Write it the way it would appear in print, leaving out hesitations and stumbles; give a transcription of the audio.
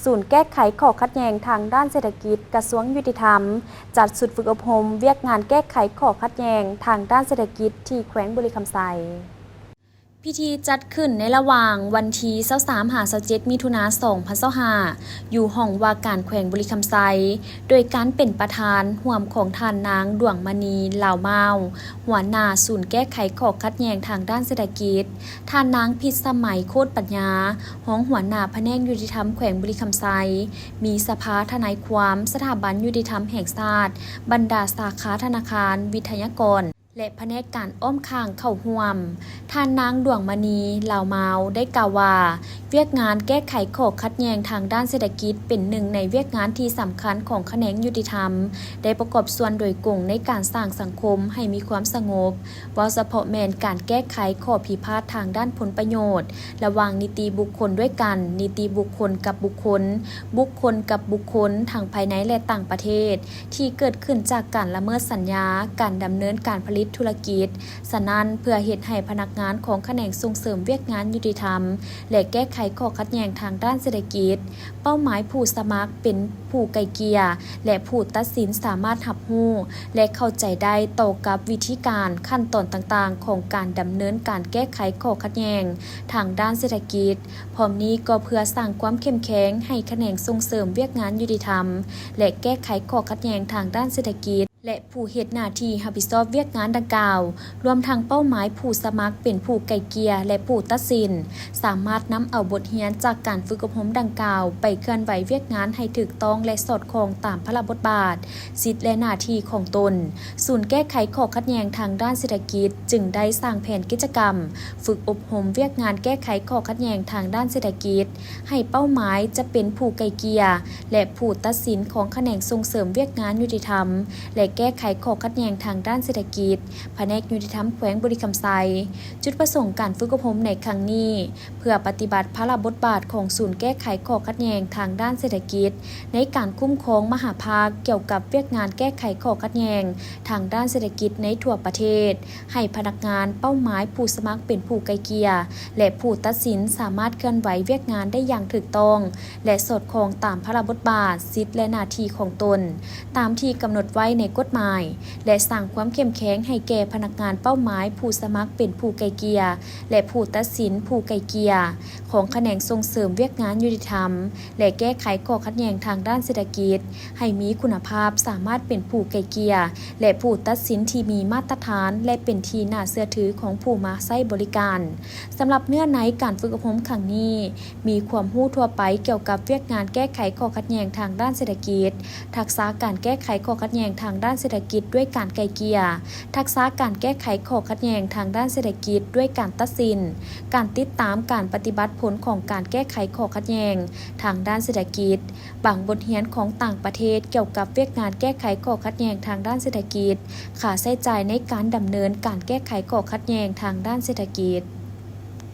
ศูนย์แก้ไขข้อขัดแย้งทางด้านเศรษฐกิจกระทรวงยุติธรรมจัดสุดฝึกอบรมเวียกงานแก้ไขข้อขัดแย้งทางด้านเศรษฐกิจที่แขวงบุรีคำไซพิธีจัดขึ้นในระหว่างวันที่23-27 มิถุนายน 2025อยู่ห้องว่าการแขวงบุรีคำไซโดยการเป็นประธานร่วมของท่านนางดวงมณีเหล่าเมาหัวหน้าศูนย์แก้ไขข้อขัดแย้งทางด้านเศรษฐกิจท่านนางพิสมัยโคตรปัญญาห้องหัวหน้าแผนกยุติธรรมแขวงบุรีคำไซมีสภาทนายความสถาบันยุติธรรมแห่งชาติบรรดาสาขาธนาคารวิทยากรและแผนกการอ้อมข้างเข้าร่วมท่านนางดวงมณีเหล่าเมาได้กล่าวว่าเวียกงานแก้ไขข้อขัดแย้งทางด้านเศรษฐกิจเป็นหนึ่งในเวียกงานที่สำคัญของแขนงยุติธรรมได้ประกอบส่วนโดยกงในการสร้างสังคมให้มีความสงบว่าเฉพาะแม้นการแก้ไขข้อพิพาททางด้านผลประโยชน์ระหว่างนิติบุคคลด้วยกันนิติบุคคลกับบุคคลบุคคลกับบุคคลทางภายในและต่างประเทศที่เกิดขึ้นจากการละเมิดสัญญาการดำเนินการผลิตธุรกิจฉะนั้นเพื่อเฮ็ดให้พนักงานของแขนงส่งเสริมเวียกงานยุติธรรมและแก้ไขข้อขัดแย้งทางด้านเศรษฐกิจเป้าหมายผู้สมัครเป็นผู้ไกล่เกลี่ยและผู้ตัดสินสามารถรับรู้และเข้าใจได้ต่อกับวิธีการขั้นตอนต่างๆของการดำเนินการแก้ไขข้อขัดแย้งทางด้านเศรษฐกิจพร้อมนี้ก็เพื่อสร้างความเข้มแข็งให้แขนงส่งเสริมเวียกงานยุติธรรมและแก้ไขข้อขัดแย้งทางด้านเศรษฐกิจและผู้เฮ็ดหน้าที่รับผิดชอบเวียกงานดังกล่าวรวมทั้งเป้าหมายผู้สมัครเป็นผู้ไกล่เกลี่ยและผู้ตัดสินสามารถนำเอาบทเรียนจากการฝึกอบรมดังกล่าวไปเคลื่อนไหวเวียกงานให้ถูกต้องและสอดคล้องตามพระบทบาทสิทธิและหน้าที่ของตนศูนย์แก้ไขข้อขัดแย้งทางด้านเศรษฐกิจจึงได้สร้างแผนกิจกรรมฝึกอบรมเวียกงานแก้ไขข้อขัดแย้งทางด้านเศรษฐกิจให้เป้าหมายจะเป็นผู้ไกล่เกลี่ยและผู้ตัดสินของแขนงส่งเสริมเวียกงานยุติธรรมและแก้ไขข้อขัดแย้งทางด้านเศรษฐกิจแผนกยุติธรรมแขวงบุรีคำไซจุดประสงค์การฝึกอบรมในครั้งนี้เพื่อปฏิบัติพระบทบาทของศูนย์แก้ไขข้อขัดแย้งทางด้านเศรษฐกิจในการคุ้มครองมหภาคเกี่ยวกับเวียกงานแก้ไขข้อขัดแย้งทางด้านเศรษฐกิจในทั่วประเทศให้พนักงานเป้าหมายผู้สมัครเป็นผู้ไกล่เกลี่ยและผู้ตัดสินสามารถเคลื่อนไหวเวียกงานได้อย่างถูกต้องและสอดคล้องตามพระบทบาทสิทธิและหน้าที่ของตนตามที่กำหนดไว้ในกฎหมายและสร้างความเข้มแข็งให้แก่พนักงานเป้าหมายผู้สมัครเป็นผู้ไกล่เกลี่ยและผู้ตัดสินผู้ไกล่เกลี่ยของแขนงส่งเสริมเวียกงานยุติธรรมและแก้ไขข้อขัดแย้งทางด้านเศรษฐกิจให้มีคุณภาพสามารถเป็นผู้ไกล่เกลี่ยและผู้ตัดสินที่มีมาตรฐานและเป็นที่น่าเชื่อถือของผู้มาใช้บริการสำหรับเนื้อในการฝึกอบรมครั้งนี้มีความรู้ทั่วไปเกี่ยวกับเวียกงานแก้ไขข้อขัดแย้งทางด้านเศรษฐกิจทักษะการแก้ไขข้อขัดแย้งทางด้านเศรษฐกิจด้วยการไกล่เกลี่ยทักษะการแก้ไขข้อขัดแย้งทางด้านเศรษฐกิจด้วยการตัดสินการติดตามการปฏิบัติผลของการแก้ไขข้อขัดแย้งทางด้านเศรษฐกิจบางบทเรียนของต่างประเทศเกี่ยวกับเวียกงานแก้ไขข้อขัดแย้งทางด้านเศรษฐกิจค่าใช้จ่ายในการดำเนินการแก้ไขข้อขัดแย้งทางด้านเศรษฐกิจ